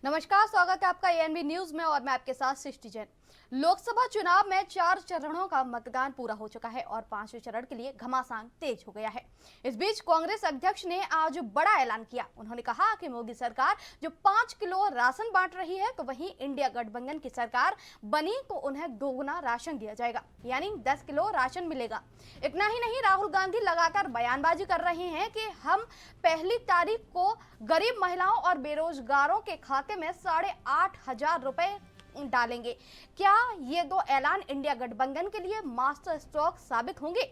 नमस्कार, स्वागत है आपका एएनबी न्यूज में और मैं आपके साथ सृष्टि जैन। लोकसभा चुनाव में 4 चरणों का मतदान पूरा हो चुका है और 5वें चरण के लिए घमासान तेज हो गया है। इस बीच कांग्रेस अध्यक्ष ने आज बड़ा ऐलान किया। उन्होंने कहा कि मोदी सरकार जो 5 किलो राशन बांट रही है, तो वहीं इंडिया गठबंधन की सरकार बनी तो उन्हें दोगुना राशन दिया जाएगा, यानी 10 किलो राशन मिलेगा। इतना ही नहीं, राहुल गांधी लगातार बयानबाजी कर रहे हैं कि हम 1 तारीख को गरीब महिलाओं और बेरोजगारों के खाते में 8,500 रुपए डालेंगे। क्या ये दो ऐलान इंडिया गठबंधन के लिए मास्टर स्ट्रोक साबित होंगे?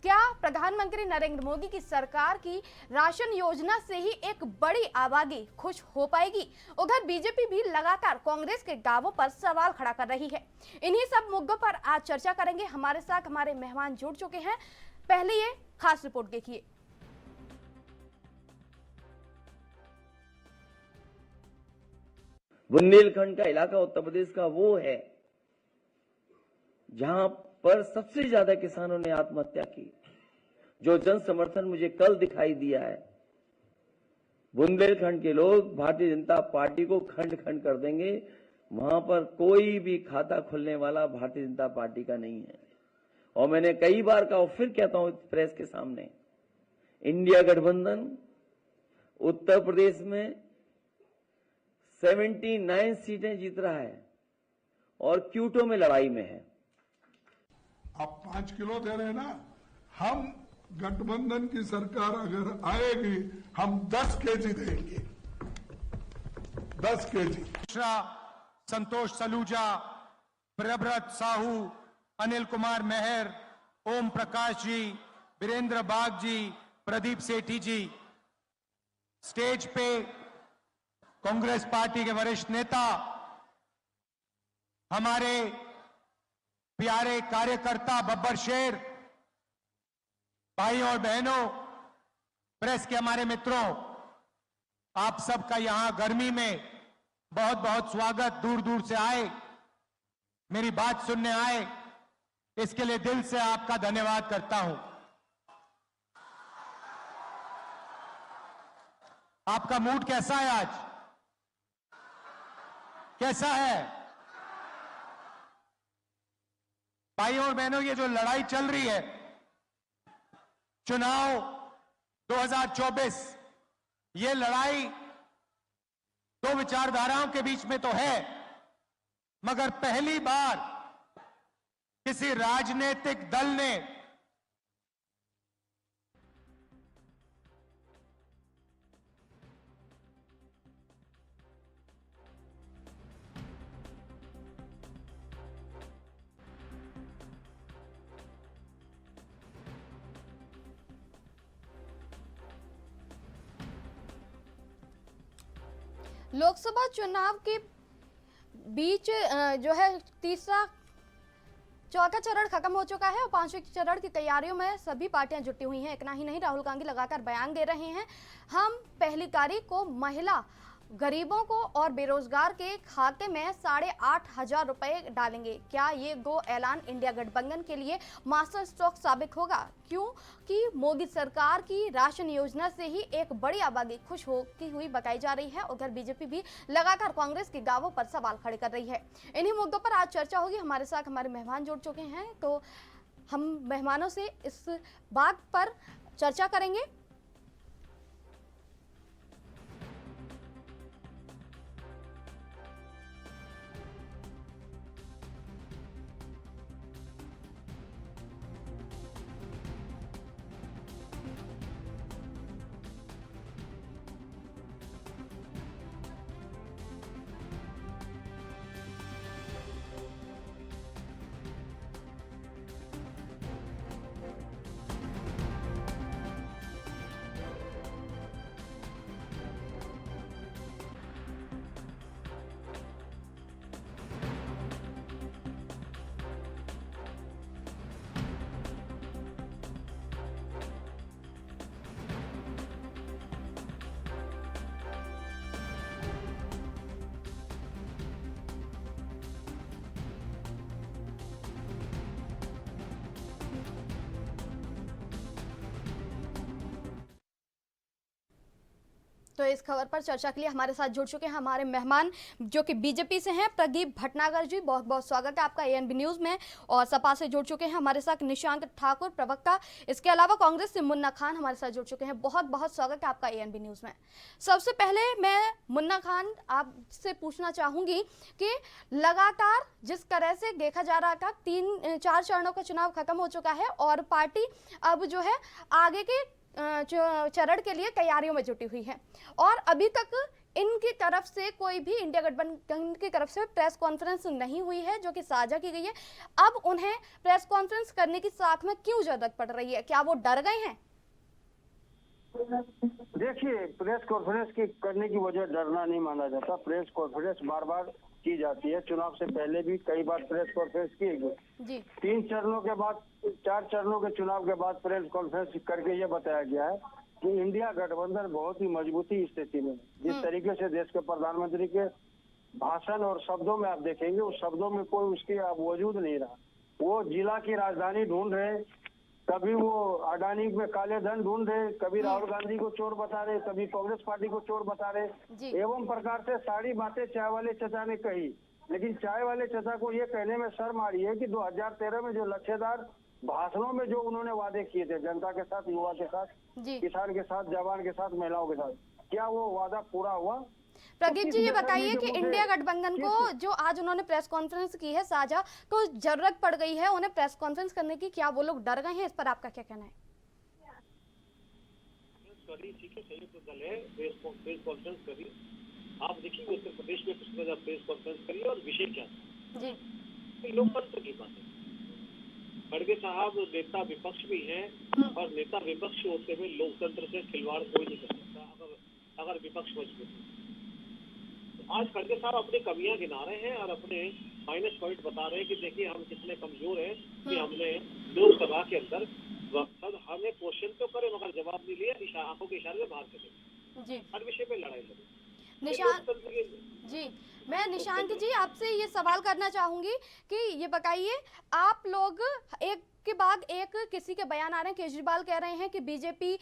क्या प्रधानमंत्री नरेंद्र मोदी की सरकार की राशन योजना से ही एक बड़ी आबादी खुश हो पाएगी? उधर बीजेपी भी लगातार कांग्रेस के दावों पर सवाल खड़ा कर रही है। इन्हीं सब मुद्दों पर आज चर्चा करेंगे। हमारे साथ हमारे मेहमान जुड़ चुके हैं। पहले ये खास रिपोर्ट देखिए। बुंदेलखंड का इलाका उत्तर प्रदेश का वो है जहां पर सबसे ज्यादा किसानों ने आत्महत्या की। जो जन समर्थन मुझे कल दिखाई दिया है, बुंदेलखंड के लोग भारतीय जनता पार्टी को खंड खंड कर देंगे। वहां पर कोई भी खाता खुलने वाला भारतीय जनता पार्टी का नहीं है। और मैंने कई बार कहा और फिर कहता हूं प्रेस के सामने, इंडिया गठबंधन उत्तर प्रदेश में 79 सीटें जीत रहा है और क्यूटो में लड़ाई में है। आप 5 किलो दे रहे हैं ना, हम गठबंधन की सरकार अगर आएगी हम 10 केजी देंगे, 10 केजी। संतोष सलूजा, प्रभव्रत साहू, अनिल कुमार मेहर, ओम प्रकाश जी, वीरेंद्र बाग जी, प्रदीप सेठी जी। स्टेज पे कांग्रेस पार्टी के वरिष्ठ नेता, हमारे प्यारे कार्यकर्ता बब्बर शेर, भाई और बहनों, प्रेस के हमारे मित्रों, आप सबका यहां गर्मी में बहुत बहुत स्वागत। दूर दूर से आए, मेरी बात सुनने आए, इसके लिए दिल से आपका धन्यवाद करता हूं। आपका मूड कैसा है आज? कैसा है? भाइयों और बहनों, ये जो लड़ाई चल रही है, चुनाव 2024, ये लड़ाई दो विचारधाराओं के बीच में तो है, मगर पहली बार किसी राजनीतिक दल ने लोकसभा चुनाव के बीच जो है चौथा चरण खत्म हो चुका है और 5वें चरण की तैयारियों में सभी पार्टियां जुटी हुई हैं। इतना ही नहीं, राहुल गांधी लगातार बयान दे रहे हैं, हम 1 तारीख को महिला, गरीबों को और बेरोजगार के खाते में 8,500 रुपए डालेंगे। क्या ये दो ऐलान इंडिया गठबंधन के लिए मास्टर स्ट्रोक साबित होगा? क्योंकि मोदी सरकार की राशन योजना से ही एक बड़ी आबादी खुश होती हुई बताई जा रही है। उधर बीजेपी भी लगातार कांग्रेस के दावों पर सवाल खड़े कर रही है। इन्हीं मुद्दों पर आज चर्चा होगी। हमारे साथ हमारे मेहमान जुड़ चुके हैं, तो हम मेहमानों से इस बात पर चर्चा करेंगे। तो इस खबर पर चर्चा के लिए हमारे साथ जुड़ चुके हैं हमारे मेहमान जो कि बीजेपी से हैं, प्रदीप भटनागर जी, बहुत बहुत स्वागत है आपका एएनबी न्यूज में। और सपा से जुड़ चुके हैं हमारे साथ निशांत ठाकुर, प्रवक्ता। इसके अलावा कांग्रेस से मुन्ना खान हमारे साथ जुड़ चुके हैं। बहुत बहुत स्वागत है आपका एएनबी न्यूज में। सबसे पहले मैं मुन्ना खान आपसे पूछना चाहूंगी कि लगातार जिस तरह से देखा जा रहा था 3-4 चरणों का चुनाव खत्म हो चुका है और पार्टी अब जो है आगे के चरण के लिए तैयारियों में जुटी हुई है, और अभी तक इनकी तरफ से कोई भी इंडिया गठबंधन की तरफ से प्रेस कॉन्फ्रेंस नहीं हुई है जो कि साझा की गई है। अब उन्हें प्रेस कॉन्फ्रेंस करने की साथ में क्यों जरूरत पड़ रही है? क्या वो डर गए हैं? देखिए, प्रेस कॉन्फ्रेंस की करने की वजह डरना नहीं माना जाता। प्रेस कॉन्फ्रेंस बार बार की जाती है। चुनाव से पहले भी कई बार प्रेस कॉन्फ्रेंस की गई। 3 चरणों के बाद 4 चरणों के चुनाव के बाद प्रेस कॉन्फ्रेंस करके ये बताया गया है कि इंडिया गठबंधन बहुत ही मजबूती स्थिति में। जिस तरीके से देश के प्रधानमंत्री के भाषण और शब्दों में आप देखेंगे, उस शब्दों में कोई उसकी वजूद नहीं रहा। वो जिला की राजधानी ढूंढ रहे, कभी वो अडानी में काले धन ढूंढ रहे, कभी राहुल गांधी को चोर बता रहे, कभी कांग्रेस पार्टी को चोर बता रहे। एवं प्रकार से सारी बातें चाय वाले चचा ने कही, लेकिन चाय वाले चचा को ये कहने में शर्म आ रही है कि 2013 में जो लच्छेदार भाषणों में जो उन्होंने वादे किए थे जनता के साथ, युवा के साथ, किसान के साथ, जवान के साथ, महिलाओं के साथ, क्या वो वादा पूरा हुआ? प्रदीप जी, ये बताइए कि इंडिया गठबंधन को जो आज उन्होंने प्रेस कॉन्फ्रेंस की है साझा, तो जरूरत पड़ गई है उन्हें प्रेस कॉन्फ्रेंस करने की, क्या वो लोग डर गए हैं? इस पर आपका क्या कहना है? संयुक्त दल है, प्रेस कॉन्फ्रेंस करी। आप देखिए उत्तर प्रदेश में किसने जब प्रेस कॉन्फ्रेंस करी और विषय क्या जी? लोकतंत्र की बात है। खड़गे साहब नेता विपक्ष भी हैं और नेता विपक्ष होते हुए लोकतंत्र से खिलवाड़ कोई नहीं कर सकता अगर विपक्ष मजबूत है। आज खड़गे साहब अपनी कमियां गिना रहे हैं और अपने माइनस पॉइंट बता रहे हैं कि देखिए हम कितने कमजोर हैं कि हमने लोकसभा के अंदर हमें क्वेश्चन तो करे मगर जवाब नहीं लिया, आंखों के इशारे में बाहर चले, हर विषय पे लड़ाई लड़ी। निशांत जी, मैं निशांत जी आपसे ये सवाल करना चाहूंगी कि ये बताइए, आप लोग एक के बाद एक किसी के बयान आ रहे हैं, केजरीवाल कह रहे हैं कि बीजेपी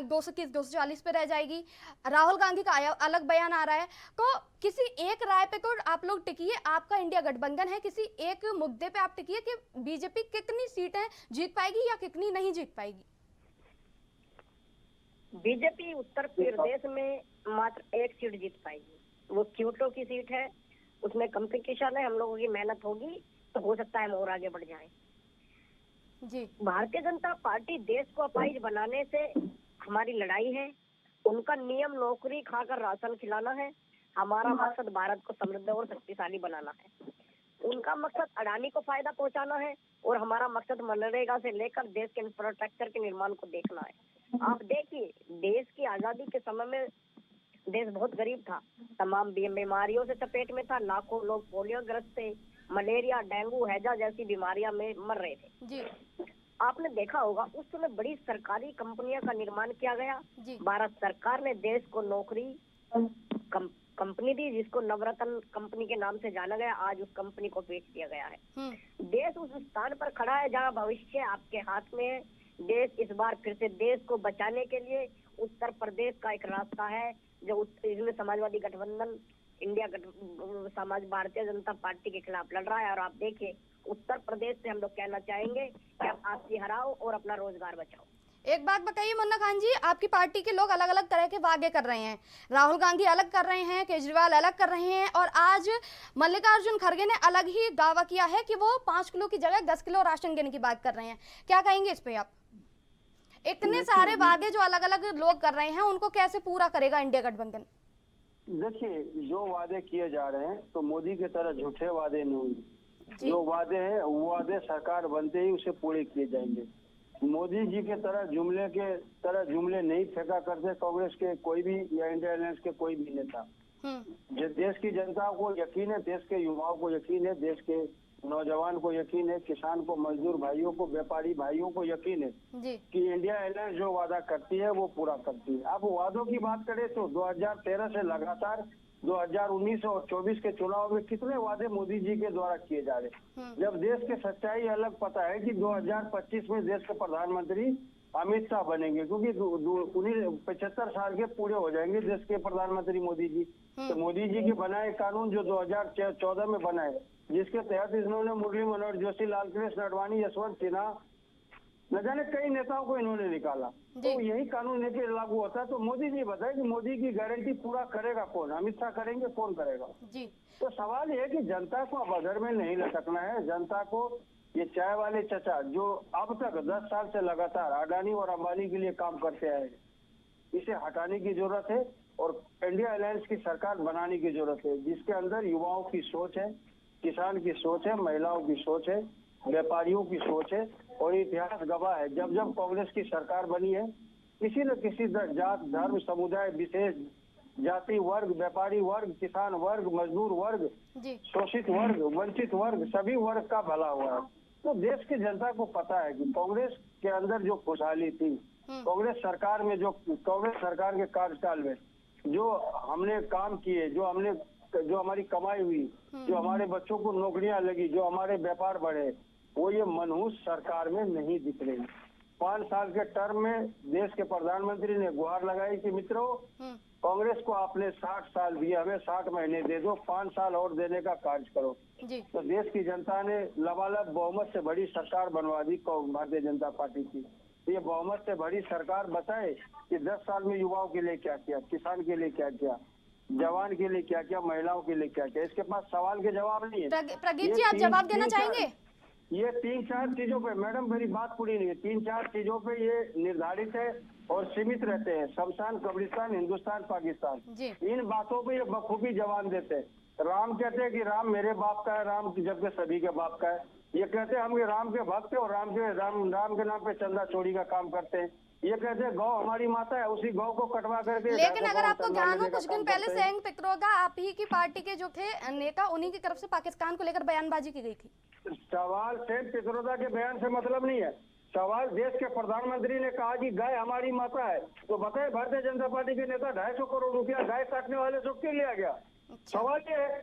230-240 पे रह जाएगी, राहुल गांधी का अलग बयान आ रहा है, तो किसी एक राय पे तो आप लोग टिकिए। आपका इंडिया गठबंधन है, किसी एक मुद्दे पे आप टिकिए कि बीजेपी कितनी सीटें जीत पाएगी या कितनी नहीं जीत पाएगी। बीजेपी उत्तर प्रदेश में मात्र 1 सीट जीत पाएगी, वो क्योटो की सीट है। उसमें कंपटीशन है, हम लोगों की मेहनत होगी तो हो सकता है हम और आगे बढ़ जाएं। जी, भारतीय जनता पार्टी देश को अपाहिज बनाने से हमारी लड़ाई है। उनका नियम नौकरी खाकर राशन खिलाना है। हमारा मकसद भारत को समृद्ध और शक्तिशाली बनाना है। उनका मकसद अडानी को फायदा पहुंचाना है और हमारा मकसद मनरेगा से लेकर देश के इंफ्रास्ट्रक्चर के निर्माण को देखना है। आप देखिए, देश की आजादी के समय में देश बहुत गरीब था, तमाम बीमारियों से चपेट में था, लाखों लोग पोलियो ग्रस्त थे, मलेरिया, डेंगू, हैजा जैसी बीमारियां में मर रहे थे जी। आपने देखा होगा उस समय बड़ी सरकारी कंपनियों का निर्माण किया गया। भारत सरकार ने देश को नौकरी कंपनी दी जिसको नवरत्न कंपनी के नाम से जाना गया। आज उस कंपनी को बेच दिया गया है। देश उस स्थान पर खड़ा है जहां भविष्य आपके हाथ में है। देश इस बार फिर से देश को बचाने के लिए उत्तर प्रदेश का एक रास्ता है जो इसमें समाजवादी गठबंधन इंडिया समाज भारतीय जनता पार्टी के खिलाफ लड़ रहा है। और आप देखिए उत्तर प्रदेश से हम लोग कहना चाहेंगे कि आप आपसी हराओ और अपना रोजगार बचाओ। एक बात बताइए मुन्ना खान जी, आपकी पार्टी के लोग अलग अलग तरह के वादे कर रहे हैं। राहुल गांधी अलग कर रहे हैं, केजरीवाल अलग कर रहे हैं, और आज मल्लिकार्जुन खड़गे ने अलग ही दावा किया है कि वो 5 किलो की जगह 10 किलो राशन देने की बात कर रहे हैं। क्या कहेंगे इस पे आप? इतने सारे वादे जो अलग अलग लोग कर रहे हैं, उनको कैसे पूरा करेगा इंडिया गठबंधन? देखिए, जो वादे किए जा रहे हैं तो मोदी की तरह झूठे वादे नहीं। जो वादे हैं वो वादे सरकार बनते ही उसे पूरे किए जाएंगे। मोदी जी के तरह जुमले नहीं फेंका करते कांग्रेस के कोई भी या इंडिया अलायंस के कोई भी नेता। देश की जनता को यकीन है, देश के युवाओं को यकीन है, देश के नौजवान को यकीन है, किसान को, मजदूर भाइयों को, व्यापारी भाइयों को यकीन है कि इंडिया अलायंस जो वादा करती है वो पूरा करती है। अब वादों की बात करें तो 2013 से लगातार 2019 और 24 के चुनाव में कितने वादे मोदी जी के द्वारा किए जा रहे हैं। जब देश की सच्चाई अलग पता है कि 2025 में देश के प्रधानमंत्री अमित शाह बनेंगे, क्योंकि उन्हीं 75 साल के पूरे हो जाएंगे देश के प्रधानमंत्री मोदी जी। तो मोदी जी के बनाए कानून जो 2014 में बनाए, जिसके तहत इन्होंने मुरली मनोहर जोशी, लालकृष्ण आडवाणी, यशवंत सिन्हा, न जाने कई नेताओं को इन्होंने निकाला। तो यही कानून यदि लागू होता है तो मोदी जी बताए कि मोदी की गारंटी पूरा करेगा कौन? अमित शाह करेंगे, कौन करेगा? जी। तो सवाल ये है कि जनता को अब अधर में नहीं लटकना है। जनता को ये चाय वाले चचा जो अब तक 10 साल से लगातार अडानी और अंबानी के लिए काम करते आए, इसे हटाने की जरूरत है और इंडिया अलायंस की सरकार बनाने की जरूरत है, जिसके अंदर युवाओं की सोच है, किसान की सोच है, महिलाओं की सोच है, व्यापारियों की सोच है। और इतिहास गवाह है, जब जब कांग्रेस की सरकार बनी है, किसी न किसी जात, धर्म, समुदाय विशेष, जाति वर्ग, व्यापारी वर्ग, किसान वर्ग, मजदूर वर्ग, शोषित वर्ग, वंचित वर्ग, सभी वर्ग का भला हुआ है। तो देश की जनता को पता है कि कांग्रेस के अंदर जो खुशहाली थी, कांग्रेस सरकार में कांग्रेस सरकार के कार्यकाल में जो हमने काम किए, जो हमारी कमाई हुई, जो हमारे बच्चों को नौकरियां लगी, जो हमारे व्यापार बढ़े, वो ये मनहूस सरकार में नहीं दिख रही। 5 साल के टर्म में देश के प्रधानमंत्री ने गुहार लगाई कि मित्रों, कांग्रेस को आपने 60 साल दिए, हमें 60 महीने दे दो, 5 साल और देने का कार्य करो। तो देश की जनता ने लबालब बहुमत से बड़ी सरकार बनवा दी भारतीय जनता पार्टी की। ये बहुमत से बड़ी सरकार बताए कि 10 साल में युवाओं के लिए क्या किया, किसान के लिए क्या किया, जवान के लिए क्या किया, महिलाओं के लिए क्या किया। इसके पास सवाल के जवाब नहीं है। प्रदीप जी, आप जवाब देना चाहेंगे? ये 3-4 चीजों पे, मैडम मेरी बात पूरी नहीं है, 3-4 चीजों पे ये निर्धारित है और सीमित रहते हैं। शमशान, कब्रिस्तान, हिंदुस्तान, पाकिस्तान, इन बातों पे ये बखूबी जवाब देते हैं। राम कहते हैं कि राम मेरे बाप का है, राम जबकि सभी के बाप का है। ये कहते हैं हम राम के भक्त हैं और राम के नाम पे चंदा चोरी का काम करते हैं। ये कहते हैं गौ हमारी माता है, उसी गौ को कटवा करके। लेकिन अगर आपको ज्ञान हो, कुछ दिन पहले सेंग पित्रोदा आप ही की पार्टी के जो थे नेता, उन्हीं की तरफ से पाकिस्तान को लेकर बयानबाजी की गई थी। सवाल सेंग पित्रोदा के बयान से मतलब नहीं है। सवाल देश के प्रधानमंत्री ने कहा कि गाय हमारी माता है, तो बताए भारतीय जनता पार्टी के नेता 250 करोड़ रुपया गाय काटने वाले से क्यों लिया गया? सवाल ये है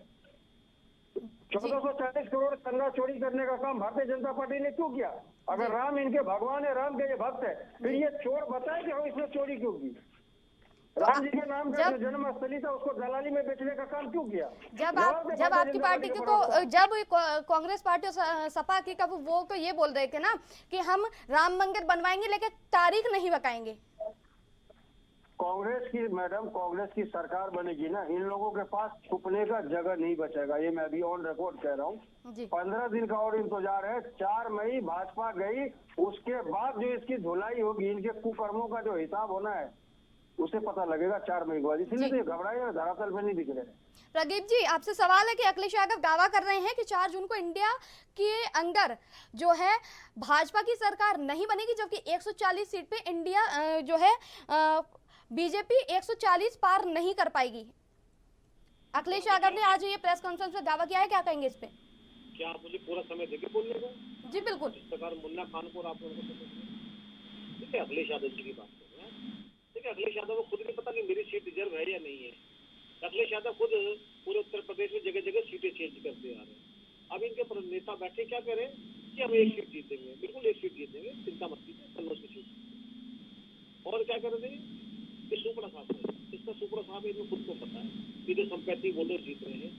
1440 करोड़ चंदा चोरी करने का काम भारतीय जनता पार्टी ने क्यों किया? अगर राम इनके भगवान है, राम के ये भक्त है, फिर ये चोर बताए कि हम इसने चोरी क्यों की? राम जी के नाम का जो जन्म स्थली था उसको दलाली में बेचने का काम क्यों किया? जब आपकी पार्टी को जब कांग्रेस पार्टी और सपा की कब वो तो ये बोल रहे थे ना कि हम राम मंदिर बनवाएंगे लेकिन तारीख नहीं बताएंगे। कांग्रेस की सरकार बनेगी ना, इन लोगों के पास छुपने का जगह नहीं बचेगा। ये मैं अभी ऑन रिकॉर्ड कह रहा हूँ। 15 दिन का और इंतजार है। 4 मई भाजपा गई, उसके बाद जो इसकी धुलाई होगी, इनके कुकर्मों का जो हिसाब होना है उसे पता लगेगा 4 मई के बाद। इसलिए तो घबराए धरातल पे नहीं दिख रहे। प्रदीप जी, आपसे सवाल है कि अखिलेश यादव दावा कर रहे हैं कि 4 जून को इंडिया के अंदर जो है भाजपा की सरकार नहीं बनेगी, जबकि 140 सीट पे इंडिया जो है बीजेपी 140 पार नहीं कर पाएगी। अखिलेश यादव ने आज ये प्रेस कॉन्फ्रेंस में दावा किया है, क्या कहेंगे इस पे? क्या आप मुझे पूरा समय देंगे बोलने को? जी बिल्कुल। इस प्रकार मुन्ना खान को आप लोगों को ठीक है, अखिलेश यादव जी की बात कर रहे हैं। देखिए, अखिलेश यादव को खुद नहीं पता कि मेरी सीट रिजर्व है या नहीं है। अखिलेश यादव खुद पूरे उत्तर प्रदेश में जगह जगह सीटें चेंज करते आ रहे हैं। अब इनके नेता बैठे क्या करें कि हम 1 सीट जीतेंगे, बिल्कुल 1 सीट जीतेंगे, चिंता मत कीजिए, कन्नौज की सीट। और क्या कर रहे थे सुपड़ा साहब है, इसका सुपड़ा साहब इनको खुद को पता है कि जो संपैती वोटर जीत रहे हैं,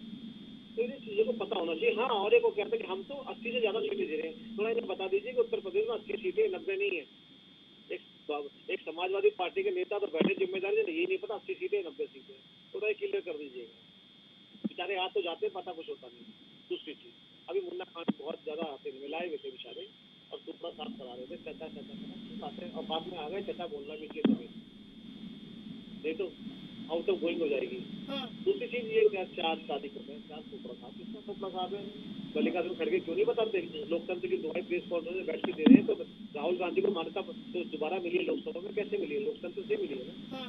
तो इन चीजों को पता होना चाहिए। हाँ, और एक को कहते हैं कि हम तो 80 से ज्यादा सीटें दे रहे हैं। थोड़ा इन्हें बता दीजिए कि उत्तर प्रदेश में 80 सीटें 90 नहीं है। एक समाजवादी पार्टी के नेता तो बैठे जिम्मेदारी है, यही नहीं पता 80 सीटें 90 सीटें। थोड़ा ये क्लियर कर दीजिएगा। बेचारे आज तो जाते पता कुछ होता नहीं। दूसरी चीज, अभी मुन्ना खान बहुत ज्यादा आते मिलाए हुए थे बेचारे और सुपड़ा साफ करा रहे थे, चचा और बाद में आ गए चचा बोलना भी चाहिए, नहीं तो आउट ऑफ गोइंग हो जाएगी। दूसरी चीज ये चार शादी करते हैं, 4 सुपड़ा साहब, कितना सुपड़ा साहब है मल्लिकार्जुन खड़गे क्यों नहीं बताते? लोकतंत्र की दुहाई प्रेस कॉन्फ्रेंस में बैठ के दे रहे हैं, तो राहुल गांधी को मान्यता तो दोबारा मिली है लोकसभा में, कैसे मिली है? लोकतंत्र से मिली है ना।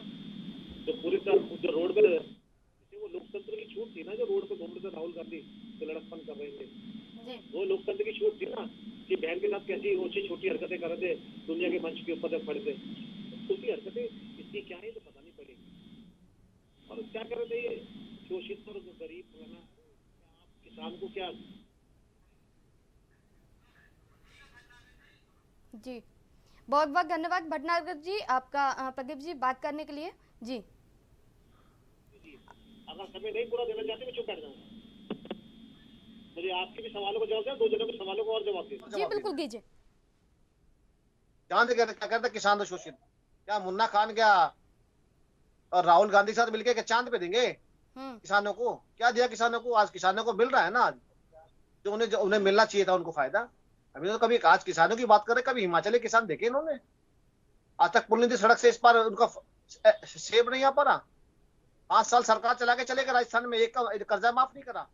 तो पूरी तरह जो रोड पे वो लोकतंत्र की छूट थी ना, जो रोड पे घूम रहे थे राहुल गांधी तो लड़कपन कर रहे थे, वो लोकतंत्र की छूट थी ना कि बहन के साथ कैसी ऊंची छोटी हरकतें कर रहे थे, दुनिया के मंच के ऊपर खड़े थे। छोटी हरकतें इसकी क्या है तो पता नहीं पड़ेगी। और क्या कर रहे थे ये शोषित और गरीब रहना, किसान को क्या जी बहुत बहुत धन्यवाद भटनागर जी आपका प्रदीप जी बात करने के लिए। जी अगर समय नहीं पूरा देना चाहते मैं चुप बैठ जाऊंगा। मुझे आपके भी सवालों को जवाब दें, दो जनों के सवालों को और जवाब दें। जी बिल्कुल कीजिए। चांद क्या कहता किसान तो शोषित, क्या मुन्ना खान क्या और राहुल गांधी के साथ मिलकर क्या चांद पे देंगे किसानों को? क्या दिया किसानों को? आज किसानों को मिल रहा है ना, आज जो उन्हें मिलना चाहिए था उनको फायदा। अभी तो कभी आज किसानों की बात कर रहे, कभी हिमाचली किसान देखे इन्होंने? आज तक पुलिंदी सड़क से इस पार उनका सेब नहीं आ पा रहा। 5 साल सरकार चला के चले गए, राजस्थान में एक का कर्जा माफ नहीं करा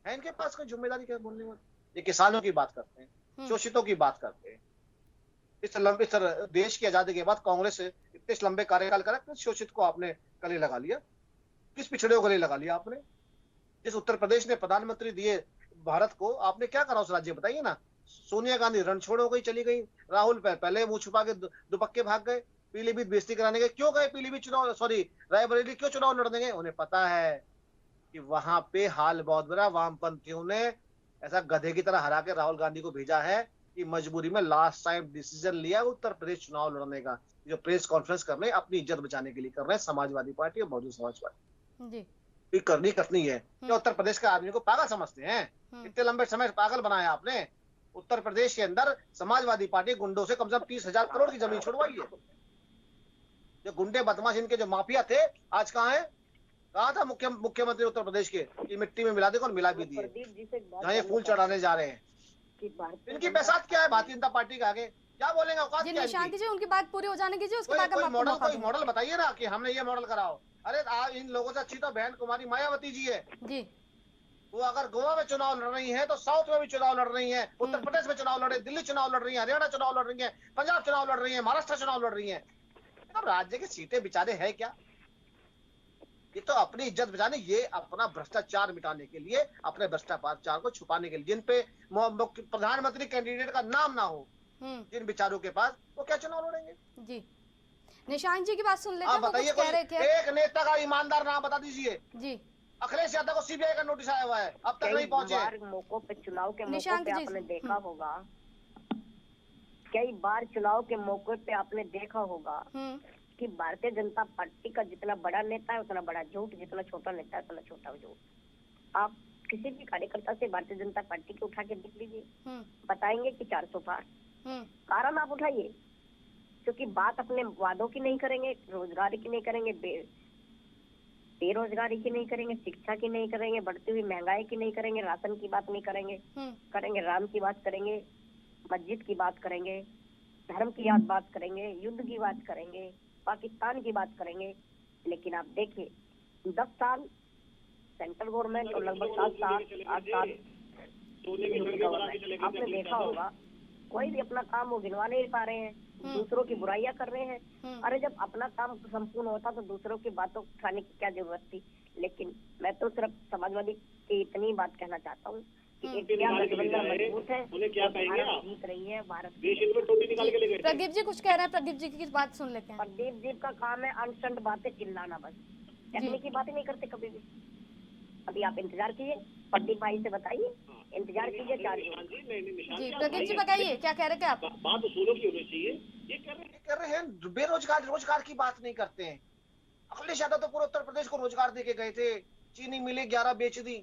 है। इनके पास कोई जिम्मेदारी क्या बोलने वाली? ये किसानों की बात करते हैं, शोषितों की बात करते हैं। इस लंबे देश की आजादी के बाद कांग्रेस इतने लंबे कार्यकाल करा, किस शोषित को आपने गले लगा लिया? किस पिछड़े को गले लगा लिया आपने? जिस उत्तर प्रदेश ने प्रधानमंत्री दिए भारत को, आपने क्या करा उस राज्य, बताइए ना। सोनिया गांधी रणछोड़ हो गई, चली गई। राहुल पहले मुंह छुपा के दुपक्के भाग गए। पीलीभीत बेइज्जती कराने गए, क्यों गए पीलीभीत चुनाव, सॉरी रायबरेली क्यों चुनाव लड़ने गए? उन्हें पता है कि वहां पे हाल बहुत बुरा। वामपंथियों ने ऐसा गधे की तरह हरा के राहुल गांधी को भेजा है कि मजबूरी में लास्ट टाइम डिसीजन लिया उत्तर प्रदेश चुनाव लड़ने का। जो प्रेस कॉन्फ्रेंस कर रहे हैं अपनी इज्जत बचाने के लिए कर रहे हैं समाजवादी पार्टी और बहुजन समाज पार्टी जी। करनी है क्या उत्तर प्रदेश के आदमी को पागल समझते हैं? इतने लंबे समय पागल बनाया आपने। उत्तर प्रदेश के अंदर समाजवादी पार्टी गुंडों से कम से कम 30,000 करोड़ की जमीन छुड़वाई है। जो गुंडे बदमाश इनके जो माफिया थे आज कहाँ है? कहा था मुख्यमंत्री उत्तर प्रदेश के कि मिट्टी में मिला देगा, और मिला भी दिए। जहाँ ये फूल चढ़ाने जा रहे हैं, इनकी पैसात क्या है भारतीय जनता पार्टी के आगे? क्या बोलेंगे? औकात क्या है शांति जी, उनकी बात पूरी हो जाने कीजिए, उसके बाद कोई मॉडल बताइए ना कि हमने ये मॉडल कराओ। अरे इन लोगों से अच्छी तो बहन कुमारी मायावती जी है जी। वो अगर गोवा में चुनाव लड़ रही है तो साउथ में भी चुनाव लड़ रही है, उत्तर प्रदेश में चुनाव लड़ रही है, दिल्ली चुनाव लड़ रही है, हरियाणा चुनाव लड़ रही है, पंजाब चुनाव लड़ रही है, महाराष्ट्र चुनाव लड़ रही है। तो राज्य की सीटें बेचारे है क्या? ये तो अपनी इज्जत बचाने, ये अपना भ्रष्टाचार मिटाने के लिए, अपने भ्रष्टाचार को छुपाने के लिए, जिन पे प्रधानमंत्री कैंडिडेट का नाम ना हो, जिन विचारों के पास, वो क्या चुनाव लड़ेंगे? जी निशांत जी की बात सुन लेते हैं। आप बताइए एक नेता का ईमानदार नाम बता दीजिए। जी अखिलेश यादव को सीबीआई का नोटिस आया हुआ है, अब तक नहीं पहुंचे। मौकों पे चुनाव के मौकों पे आपने देखा होगा, कई बार चुनाव के मौके पे आपने देखा होगा कि भारतीय जनता पार्टी का जितना बड़ा नेता है उतना बड़ा झूठ, जितना छोटा नेता है उतना छोटा झूठ। आप किसी भी कार्यकर्ता से भारतीय जनता पार्टी के उठा के देख लीजिए, बताएंगे कि 400 पार। कारण आप उठाइए, क्योंकि बात अपने वादों की नहीं करेंगे, रोजगार की नहीं करेंगे, बेरोजगारी की नहीं करेंगे, शिक्षा की नहीं करेंगे, बढ़ती हुई महंगाई की नहीं करेंगे, राशन की बात नहीं करेंगे, करेंगे राम की बात करेंगे, मस्जिद की बात करेंगे, धर्म की बात करेंगे, युद्ध की बात करेंगे, पाकिस्तान की बात करेंगे। लेकिन आप देखिए 10 साल सेंट्रल गवर्नमेंट और लगभग 7 साल 8 साल आपने देखा होगा कोई भी अपना काम वो गिनवा नहीं पा रहे हैं, दूसरों की बुराइयां कर रहे हैं। अरे जब अपना काम संपूर्ण होता तो दूसरों की बातों उठाने की क्या जरूरत थी? लेकिन मैं तो सिर्फ समाजवादी की इतनी बात कहना चाहता हूँ कि इंडिया गठबंधन मजबूत है, जीत रही है भारत। प्रदीप जी कुछ कह रहे हैं, प्रदीप जी की बात सुन लेते हैं। प्रदीप जी का काम है अनस्टंट बातें चिल्लाना, बस तकनीकी बातें नहीं करते कभी भी। अभी आप इंतजार कीजिए, प्रदीप भाई से बताइए, इंतजार कीजिए 4 जी। प्रदीप जी बताइए क्या कह रहे थे आप? बात उसूलों की होनी चाहिए। ये कर रहे हैं रोजगार की बात नहीं करते हैं। अखिलेश यादव तो पूरे उत्तर प्रदेश को रोजगार देके गए थे। चीनी मिलें 11 बेच दी,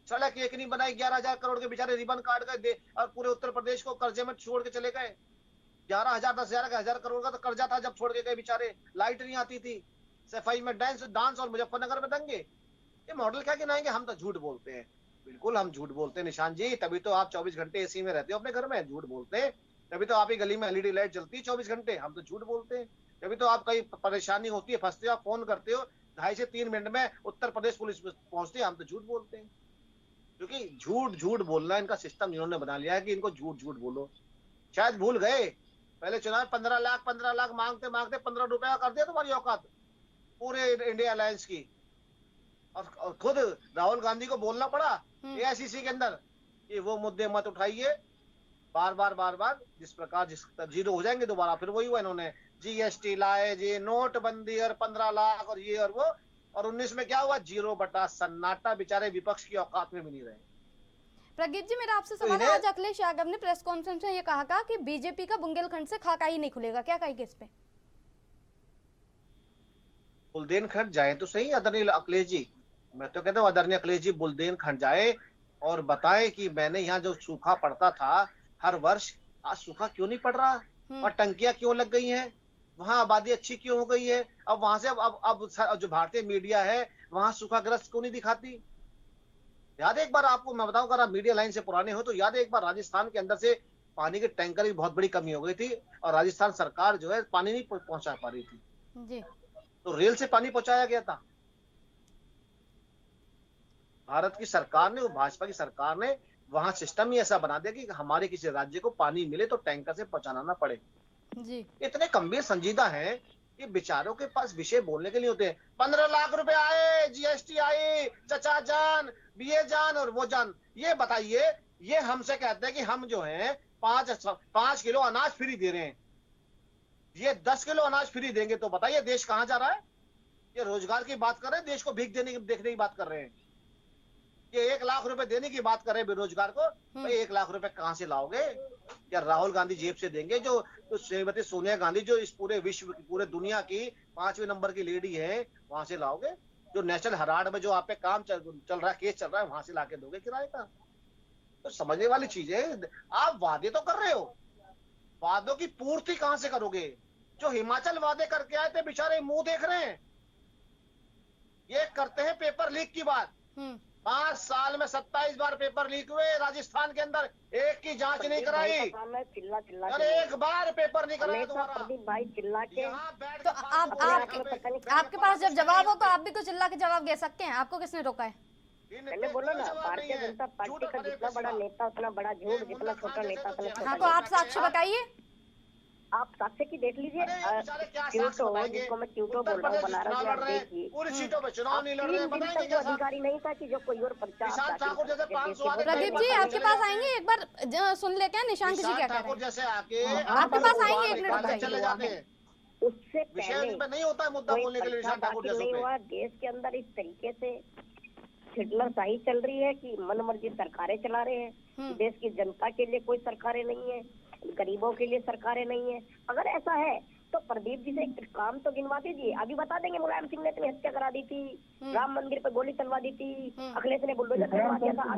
सड़क एक नहीं बनाई, 11,000 करोड़ के बेचारे रिबन काट गए और पूरे उत्तर प्रदेश को कर्जे में छोड़ के चले गए। 11,000 10,000 करोड़ का तो कर्जा था जब छोड़ के गए बेचारे। लाइट नहीं आती थी, सफाई में डांस और मुजफ्फरनगर में दंगे। ये मॉडल क्या गिनाएंगे? हम तो झूठ बोलते हैं, बिल्कुल हम झूठ बोलते हैं निशांत जी। तभी तो आप 24 घंटे एसी में रहते हो अपने घर में, झूठ बोलते हैं। तभी तो आप ही गली में एलईडी लाइट जलती है 24 घंटे, हम तो झूठ बोलते हैं। तभी तो आप कहीं परेशानी होती है, फंसते हो, आप फोन करते हो 2.5 से 3 मिनट में उत्तर प्रदेश पुलिस पहुंचती है, हम तो झूठ बोलते हैं। क्योंकि झूठ बोलना इनका सिस्टम इन्होंने बना लिया है कि इनको झूठ बोलो। शायद भूल गए, पहले चुनाव 15 लाख मांगते 15 रुपए कर दिया तुम्हारी औकात पूरे इंडिया अलायंस की। और खुद राहुल गांधी को बोलना पड़ा एआईसीसी के अंदर कि वो मुद्दे मत उठाइए बार बार, जिस प्रकार जीरो हो जाएंगे दोबारा। फिर वही हुआ, इन्होंने जीएसटी लाए, जी नोटबंदी और 15 लाख और ये और वो, और 19 में क्या हुआ? 0 बटा सन्नाटा। बेचारे विपक्ष की औकात में भी नहीं रहे। प्रदीप जी, मेरा आपसे सवाल है, आज अखिलेश यादव ने प्रेस कॉन्फ्रेंस में ये कहा कि बीजेपी का बुंदेलखंड से खाका ही नहीं खुलेगा, क्या कहेंगे इस पे? बुंदेलखंड जाए तो सही आदरणीय अखिलेश जी, मैं तो कहता हूँ आदरणीय अखिलेश जी बुंदेलखंड जाए और बताए कि मैंने यहाँ जो सूखा पड़ता था हर वर्ष, आज सूखा क्यों नहीं पड़ रहा और टंकियां क्यों लग गई हैं, वहां आबादी अच्छी क्यों हो गई है। अब वहां से अब जो भारतीय मीडिया है वहां सूखाग्रस्त क्यों नहीं दिखाती। याद है एक बार आपको मैं बताऊं, अगर आप मीडिया लाइन से पुराने हो तो याद है एक बार राजस्थान के अंदर से पानी के टैंकर की बहुत बड़ी कमी हो गई थी और राजस्थान सरकार जो है पानी नहीं पहुंचा पा रही थी जी। तो रेल से पानी पहुंचाया गया था। भारत की सरकार ने, वो भाजपा की सरकार ने वहां सिस्टम ही ऐसा बना दिया कि हमारे किसी राज्य को पानी मिले तो टैंकर से पहुंचाना ना पड़े जी। इतने गंभीर संजीदा है कि बेचारों के पास विषय बोलने के लिए होते हैं। 15 लाख रुपए आए, जीएसटी आई, चचा जान, बीए जान और वो जान। ये बताइए, ये हमसे कहते हैं कि हम जो है 5 किलो अनाज फ्री दे रहे हैं, ये 10 किलो अनाज फ्री देंगे तो बताइए देश कहां जा रहा है। ये रोजगार की बात कर रहे हैं, देश को भीख देखने की बात कर रहे हैं। ये 1 लाख रुपए देने की बात कर रहे हैं बेरोजगार को, भाई 1 लाख रुपए कहां से लाओगे? या राहुल गांधी जेब से देंगे? जो श्रीमती सोनिया गांधी जो इस पूरे विश्व की, पूरे दुनिया की 5वें नंबर की लेडी है, वहां से लाओगे? जो नेशनल हेराल्ड में जो आप पे काम चल रहा है, केस चल रहा है, वहां से लाके दोगे किराए का? तो समझने वाली चीज है। आप वादे तो कर रहे हो, वादों की पूर्ति कहां से करोगे? जो हिमाचल वादे करके आए थे बेचारे मुंह देख रहे हैं। ये करते हैं पेपर लीक की बात। 5 साल में 27 बार पेपर लीक हुए राजस्थान के अंदर, एक की जांच नहीं कराई। अरे एक बार पेपर नहीं कराया तुम्हारा। भाई चिल्ला के तो आपके पास जब जवाब हो तो आप भी तो चिल्ला के जवाब दे सकते हैं, आपको किसने रोका है? पहले बोलो ना, भारतीय जनता पार्टी का जितना बड़ा नेता उतना बड़ा झूठ, जितना छोटा नेता उतना छोटा। हाँ, तो आप साक्ष्य बताइए। आप साक्ष्य की देख लीजिए। क्यूटो, जिसको मैं क्यूटो बोल रहा हूँ, बनारस में, आप देखिए पूरी सीटों पे चुनाव नहीं लड़ रहे हैं। बताएंगे क्या? अधिकारी नहीं था कि जो कोई और प्रदीप जी आपके पास आएंगे, एक बार सुन लेते हैं निशांत जी क्या कह रहे हैं। जैसे आके आपके पास आएंगे, 1 मिनट चले जाते हैं। उससे पहले नहीं होता है मुद्दा बोलने के लिए निशांत ठाकुर जैसे नहीं हुआ। देश के अंदर इस तरीके से हिटलरशाही चल रही है कि मनमर्जी सरकारें चला रहे हैं। देश की जनता के लिए कोई सरकारें नहीं है, गरीबों के लिए सरकारें नहीं है। अगर ऐसा है तो प्रदीप जी से एक काम तो गिनवा दीजिए। अभी बता देंगे मुलायम सिंह ने इतनी हत्या करा दी थी, राम मंदिर पे गोली चलवा दी थी, अखिलेश ने बुलडोजर चलवा दिया था।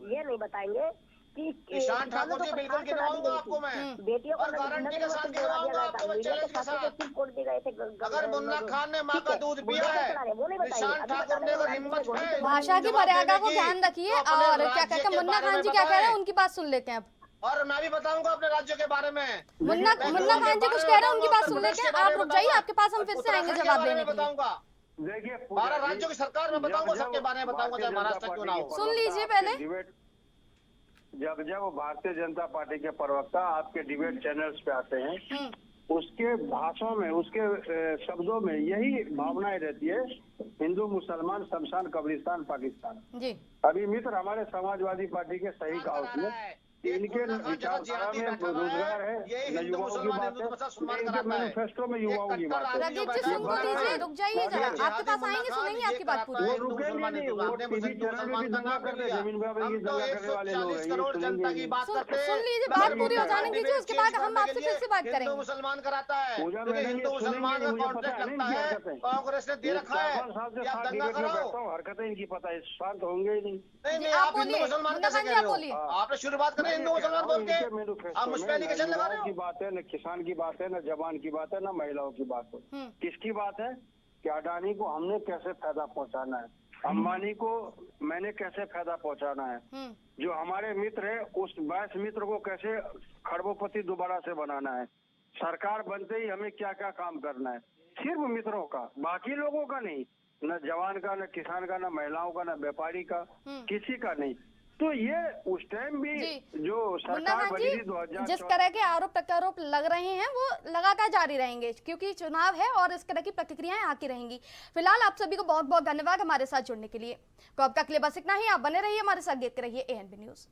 ये नहीं बताएंगे कि निशांत ठाकुर जी बिल्कुल गिनवाऊंगा आपको मैं, बेटियों और गारंटी के साथ गिनवाऊंगा आपको मैं, चैलेंज के साथ। कोर्ट दे गए थे। अगर मुन्ना खान ने माँ का दूध पिया है, निशांत ठाकुर ने अगर हिम्मत है, भाषा की मर्यादा को ध्यान रखिए। और क्या कहते हैं, मुन्ना खान जी क्या कह रहे हैं उनकी बात सुन लेते हैं अब। और मैं भी बताऊंगा अपने राज्य के बारे में। मुन्ना खान जी कुछ कह रहे हैं, उनकी बात सुन लेते हैं। आप रुक जाइए, आपके पास हम फिर से आएंगे जवाब देने के लिए। देखिए 12 राज्यों की सरकार में बताऊंगा, सबके बारे में बताऊंगा, चाहे महाराष्ट्र क्यों ना हो। सुन लीजिए पहले। जब भारतीय जनता पार्टी के प्रवक्ता आपके डिबेट चैनल्स पे आते हैं, उसके भाषणों में, उसके शब्दों में यही भावनाएं रहती है, हिंदू मुसलमान शमशान कब्रिस्तान पाकिस्तान जी। अभी मित्र हमारे समाजवादी पार्टी के सही का उसमें इनके विचारधारा में रोजगार है, न युवाओं की बात है, इनके मैनिफेस्टो में युवाओं की बात है। प्रदीप जी सुन लीजिए, रुक जाइए जरा, आपके पास आएंगे, सुनेंगे आपकी बात पूरी। वो रुकेंगे नहीं, वो टीवी चैनल में भी दंगा करते, जमीन पर की दंगा करने वाले लोग हैं, ये सुनेंगे। सुन लीजिए, बात पूरी हो जाने दीजिए, उसके बाद हम आपसे फिर से बात करेंगे। मुसलमान कराता है, हिंदू मुसलमान का कॉन्ट्रैक्ट लगता है, कांग्रेस ने दे रखा है, दंगा कराओ। हरकतें इनकी पता है, शांत होंगे ही नहीं। नहीं, आप हिंदू मुसलमान कैसे कह रहे हो? आपने शुरुआत करें हिंदू मुसलमान बोल के, आप मुझ पे एलिगेशन लगा रहे हो। की बात है, न किसान की बात है, न जवान की बात है, न महिलाओं की बात है। किसकी बात है कि अडानी को हमने कैसे फायदा पहुंचाना है, अंबानी को मैंने कैसे फायदा पहुंचाना है, जो हमारे मित्र है उस 22 मित्र को कैसे खरबोपति दोबारा से बनाना है, सरकार बनते ही हमें क्या क्या काम करना है। सिर्फ मित्रों का, बाकी लोगों का नहीं, न जवान का, न किसान का, न महिलाओं का, न व्यापारी का, किसी का नहीं। तो ये उस टाइम भी जो सरकार बनी थी 2014 जिस तरह के आरोप प्रत्यारोप लग रहे हैं वो लगातार जारी रहेंगे, क्योंकि चुनाव है और इस तरह की प्रतिक्रियाएं आती रहेंगी। फिलहाल आप सभी को बहुत बहुत धन्यवाद हमारे साथ जुड़ने के लिए। तो अब तक के लिए बस इतना ही। आप बने रहिए हमारे साथ, देखते रहिए ANB न्यूज।